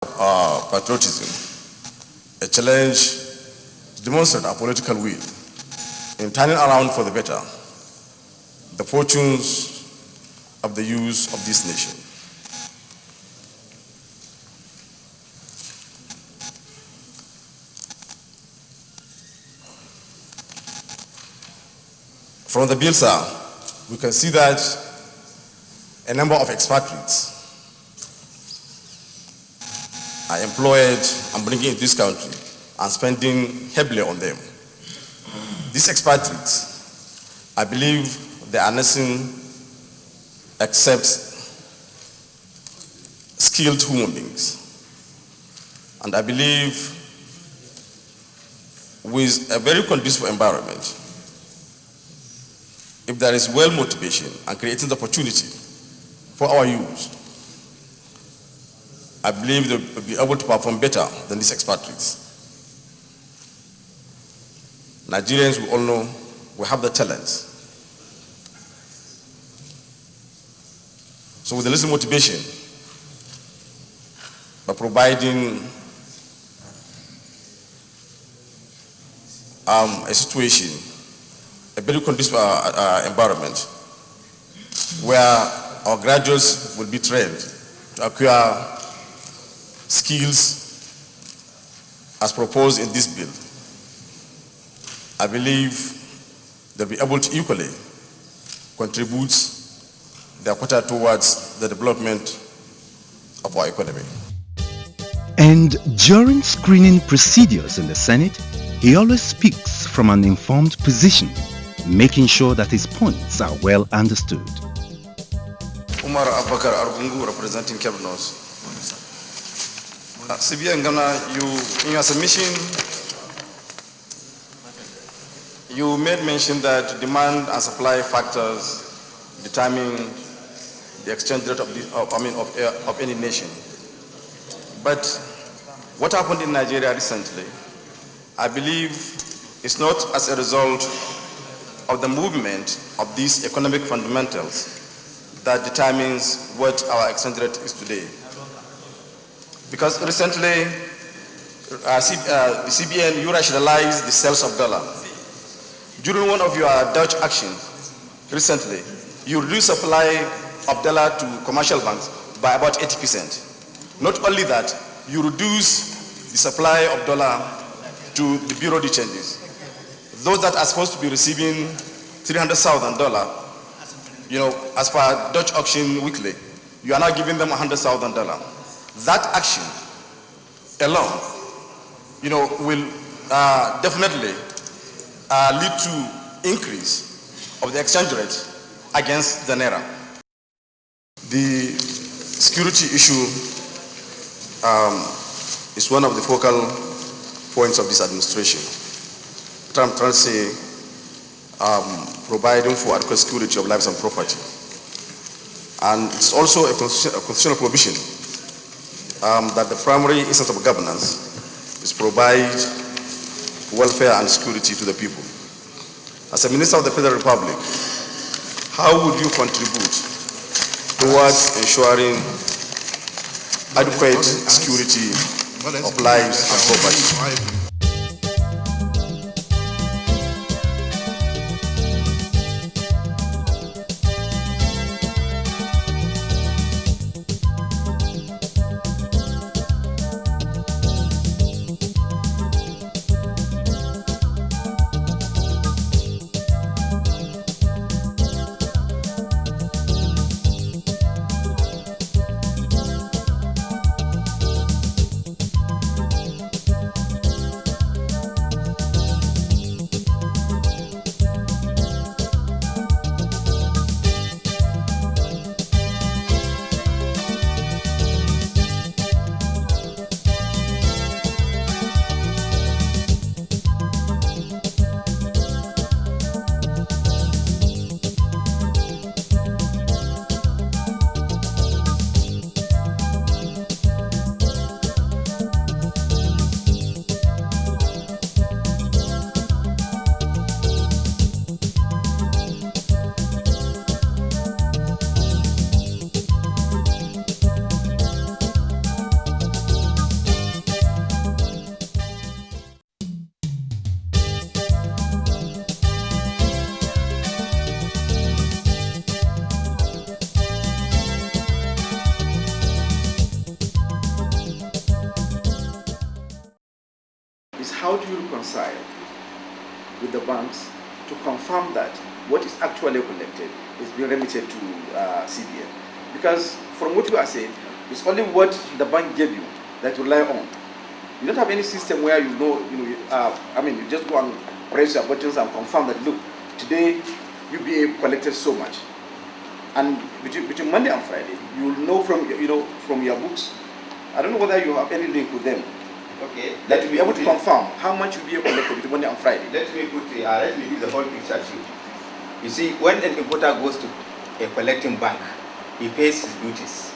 patriotism, a challenge to demonstrate our political will in turning around for the better the fortunes of the youth of this nation. From the bill, sir, we can see that a number of expatriates are employed and bringing into this country and spending heavily on them. These expatriates, I believe they are nothing except skilled human beings. And I believe with a very conducive environment, if there is well motivation and creating the opportunity for our youth, I believe they will be able to perform better than these expatriates. Nigerians, we all know, we have the talent. So with a little motivation, by providing a situation, a very conducive environment where our graduates will be trained to acquire skills as proposed in this bill, I believe they'll be able to equally contribute their quota towards the development of our economy. And during screening procedures in the Senate, he always speaks from an informed position, making sure that his points are well understood. Umar Arungu, representing Cape North. CBN Ghana, in your submission, you made mention that demand and supply factors determine the exchange rate of any nation. But what happened in Nigeria recently, I believe, is not as a result of the movement of these economic fundamentals that determines what our exchange rate is today. Because recently, the CBN, you rationalized the sales of dollar. During one of your Dutch actions recently, you reduced supply of dollar to commercial banks by about 80%. Not only that, you reduce the supply of dollar to the Bureau de Changes. Those that are supposed to be receiving $300,000, as per Dutch auction weekly, you are now giving them $100,000. That action alone, will definitely lead to increase of the exchange rate against the naira. The security issue is one of the focal points of this administration. What I'm trying to say, providing for adequate security of lives and property. And it's also a constitutional provision that the primary essence of governance is provide welfare and security to the people. As a Minister of the Federal Republic, how would you contribute towards ensuring adequate security of lives and property? is how do you reconcile with the banks to confirm that what is actually collected is being remitted to CBN? Because from what you are saying, it's only what the bank gave you that you rely on. You don't have any system where you just go and press your buttons and confirm that, look, today UBA collected so much. And between Monday and Friday, you will know from your books. I don't know whether you have any link with them. Okay. That you'll be able to confirm how much UBA collected between Monday and Friday. Let me give the whole picture to you. You see, when an importer goes to a collecting bank, he pays his duties.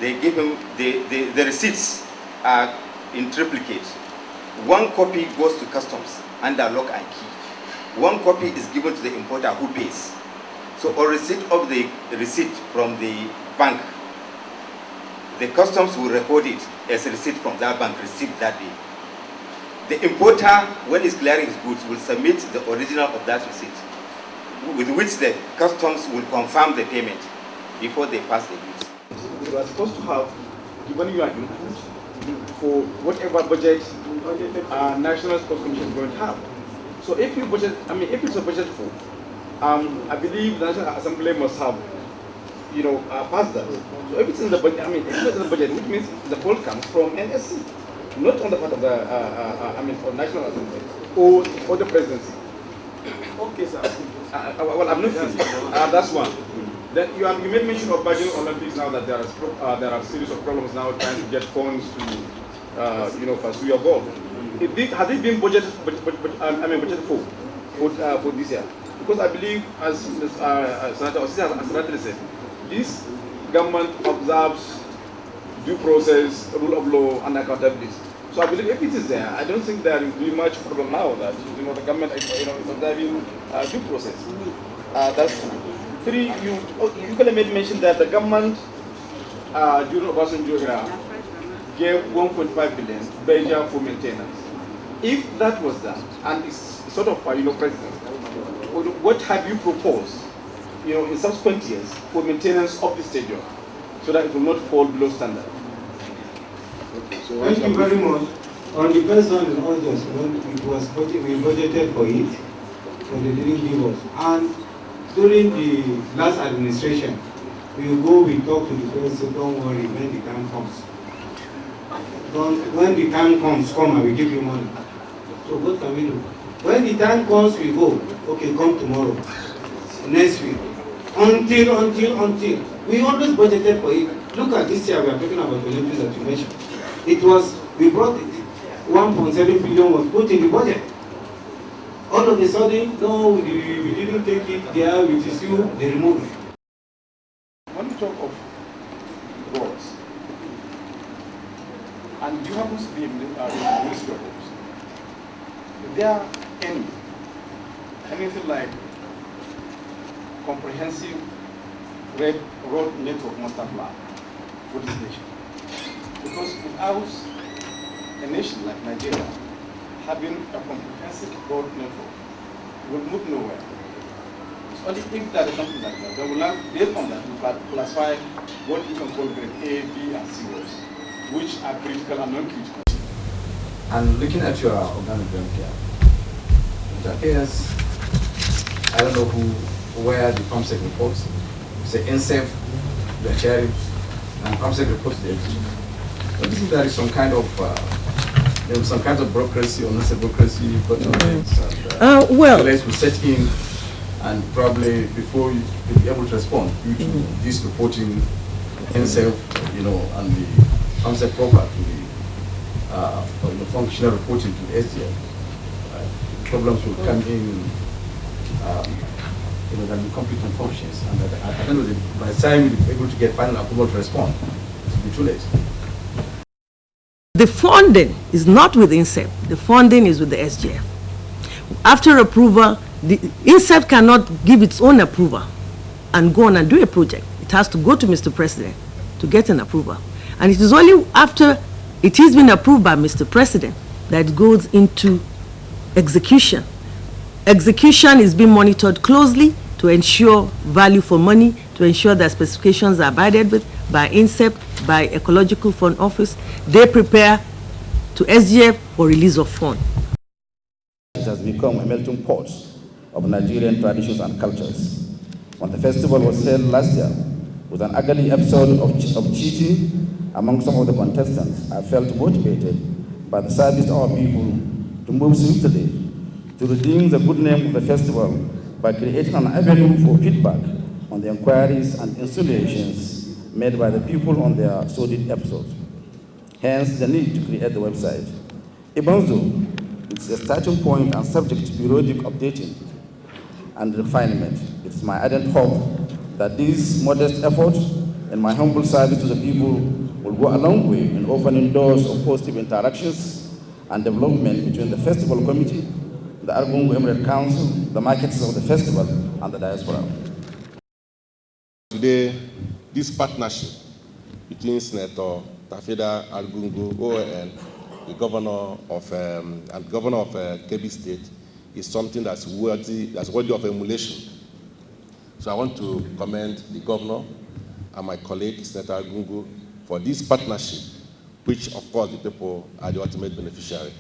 They give him the receipts are in triplicate. One copy goes to customs under lock and key. One copy is given to the importer who pays. So on receipt of the receipt from the bank, the customs will record it as a receipt from that bank received that day. The importer, when he's clearing his goods, will submit the original of that receipt, with which the customs will confirm the payment before they pass the goods. You are supposed to have given your input for whatever budget National Sports Commission is going to have. So if you budget, if it's a budget for, I believe the National Assembly must have, passed that. So if it's in the budget, if it's in the budget, which means the poll comes from NSC, not on the part of the, of National Assembly or the presidency. Okay, sir. Well, I'm not finished. That's one. Then you made mention of Budget Olympics now that there are a series of problems now trying to get funds to, pursue your goal. Has it been budgeted for this year? Because I believe, as Senator said, this government observes due process, rule of law, and accountability. So I believe if it is there, I don't think there will be much problem now that the government is observing due process. That's two. Three, you could have made mention that the government during Obasanjo era gave 1.5 billion Beja for maintenance. If that was done, and it's sort of president, what have you proposed, in subsequent years for maintenance of the stadium, so that it will not fall below standard? So thank you very much. On the first one in August, when it was we budgeted for it, but they didn't give us. And during the last administration, we talk to the president, don't worry, when the time comes. When the time comes, come and we give you money. So what can we do? When the time comes, we go, okay, come tomorrow, next week. Until. We always budgeted for it. Look at this year, we are talking about the Olympics that you mentioned. We brought it, 1.7 billion was put in the budget. All of a sudden, no, we didn't take it there, which is you, they removed it. When we talk of roads, and you happen to be in the Ministry of Roads, is there anything like comprehensive road network master plan for this nation? Because without a nation like Nigeria having a comprehensive road network, will move nowhere. It's only if there is something like that, then we'll have, based on that, we classify what we can call grade A, B, and C roads, which are critical and non-critical. And looking at your organogram here, it appears, I don't know where the PAMSEC reports, say NSEF, the are chairing, and PAMSEC reports the executive. But this is there is some kind of some kinds of bureaucracy or not bureaucracy, but delays will set in, and probably before you'll be able to respond due to this reporting NSEF, and the PAMSEC proper to the functional reporting to the SDF. Problems will come in, that will complete on functions, and at the end of the day, by the time you'll be able to get final approval to respond, it will be too late. The funding is not with INSEP, the funding is with the SGF. After approval, the INSEP cannot give its own approval and go on and do a project. It has to go to Mr. President to get an approval. And it is only after it has been approved by Mr. President that it goes into execution. Execution is being monitored closely to ensure value for money, to ensure that specifications are abided with by INSEP, by Ecological Fund Office. They prepare to SGF for release of fund. It has become a melting pot of Nigerian traditions and cultures. When the festival was held last year, with an ugly episode of cheating among some of the contestants, I felt motivated by the service to our people to move swiftly to redeem the good name of the festival by creating an avenue for feedback on the inquiries and insinuations made by the people on their sordid episodes. Hence, the need to create the website. Even though it's a starting point and subject to periodic updating and refinement, it's my ardent hope that this modest effort and my humble service to the people will go a long way in opening doors of positive interactions and development between the festival committee, the Arungu Emirate Council, the markets of the festival, and the diaspora. Today, this partnership between Senator Tafida, Arungu, OAN, the governor of Kebbi State, is something that's worthy of emulation. So I want to commend the governor and my colleague, Senator Arungu, for this partnership, which of course the people are the ultimate beneficiary.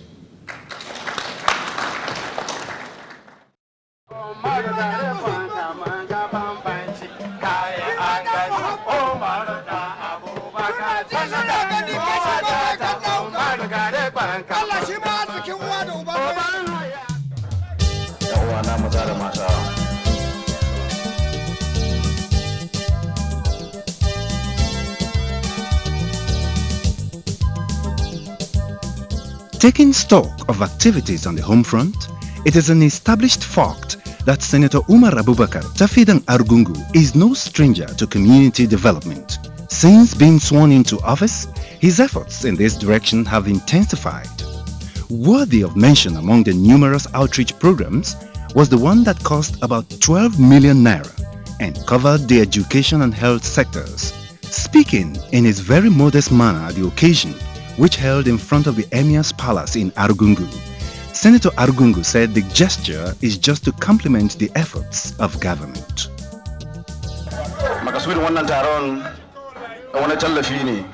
Taking stock of activities on the home front, it is an established fact that Senator Umar Abubakar Tafida Arungu is no stranger to community development. Since being sworn into office, his efforts in this direction have intensified. Worthy of mention among the numerous outreach programs was the one that cost about 12 million naira and covered the education and health sectors. Speaking in his very modest manner at the occasion, which held in front of the Emir's Palace in Arungu, Senator Arungu said the gesture is just to complement the efforts of government. Makasudin wannan taron wani tallafi ne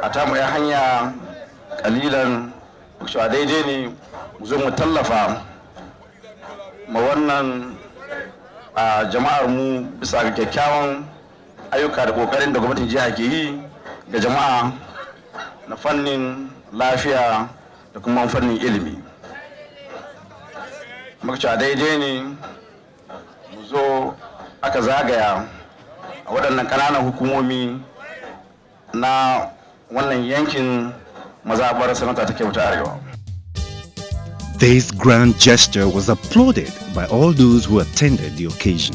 a tamu ya hanya kalilan cewa daidai ne mu zo mu tallafa ma wannan jama'ar mu bisa ga kyakkyawan ayyuka da kokarin da gwamnatin jiha ke yi ga jama'a na fannin lafiya da kuma fannin ilimi. Muka cewa daidai ne mu zo aka zagaya a waɗannan ƙananan hukumomi na wannan yankin mazaɓar sanata ta Kyauta Arewa. This grand gesture was applauded by all those who attended the occasion.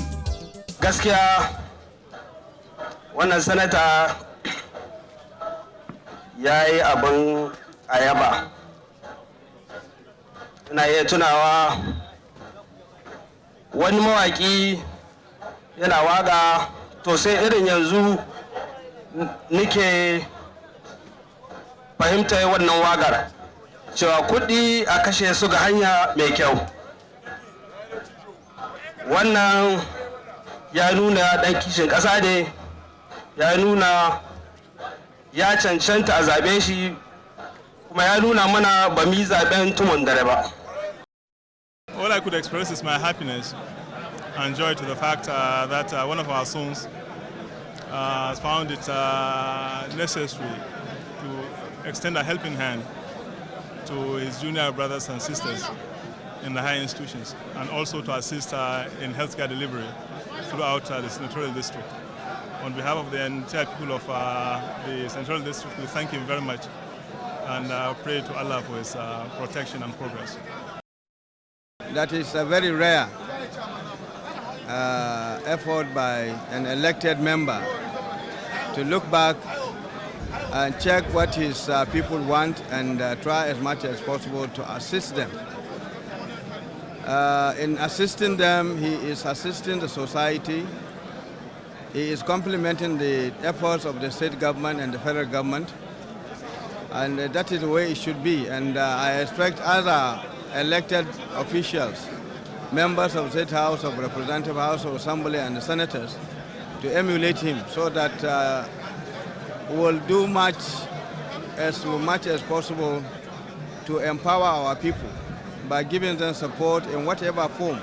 Gaskiya wannan sanata ya yi abin ayaba. Ina iya tunawa wani mawaƙi yana waga to sai irin yanzu nike fahimta wannan wagar cewa kuɗi a kashe su ga hanya mai kyau. Wannan ya nuna ɗan kishin ƙasa ne, ya nuna ya cancanta a zaɓe shi, kuma ya nuna mana ba mi zaɓen tumun dare ba. All I could express is my happiness and joy to the fact that one of our sons has found it necessary to extend a helping hand to his junior brothers and sisters in the higher institutions, and also to assist in healthcare delivery throughout the senatorial district. On behalf of the entire people of the senatorial district, we thank him very much and pray to Allah for his protection and progress. That is a very rare effort by an elected member to look back and check what his people want and try as much as possible to assist them. In assisting them, he is assisting the society. He is complementing the efforts of the state government and the federal government, and that is the way it should be. And I expect other elected officials, members of the State House of Representative House of Assembly and the senators, to emulate him so that we'll do much as possible to empower our people by giving them support in whatever form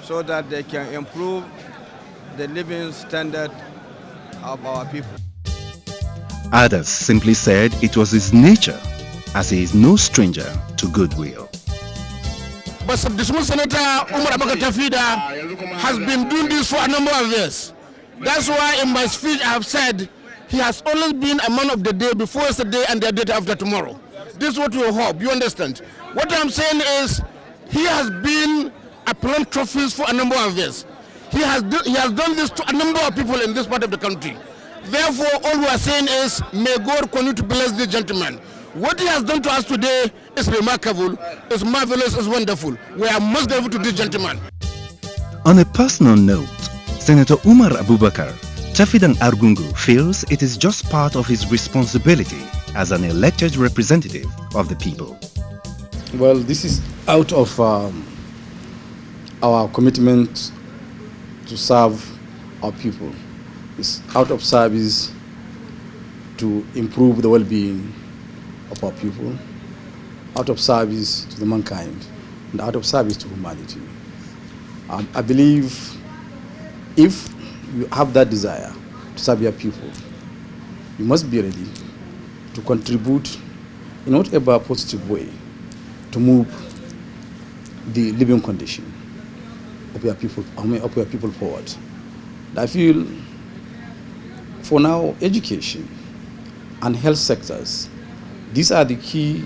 so that they can improve the living standard of our people. Others simply said it was his nature, as he is no stranger to goodwill. But the small Senator Umar Tafida has been doing this for a number of years. That's why in my speech I have said he has always been a man of the day before yesterday and the day after tomorrow. This is what we hope, you understand. What I'm saying is he has been a philanthropist for a number of years. He has done this to a number of people in this part of the country. Therefore, all we are saying is, may God continue to bless this gentleman. What he has done to us today is remarkable, is marvelous, is wonderful. We are most grateful to this gentleman. On a personal note, Senator Umar Abubakar, Tafida Arungu feels it is just part of his responsibility as an elected representative of the people. Well, this is out of our commitment to serve our people. It's out of service to improve the well-being of our people, out of service to the mankind, and out of service to humanity. I believe if you have that desire to serve your people, you must be ready to contribute in whatever positive way to move the living condition of your people, forward. And I feel for now, education and health sectors, these are the key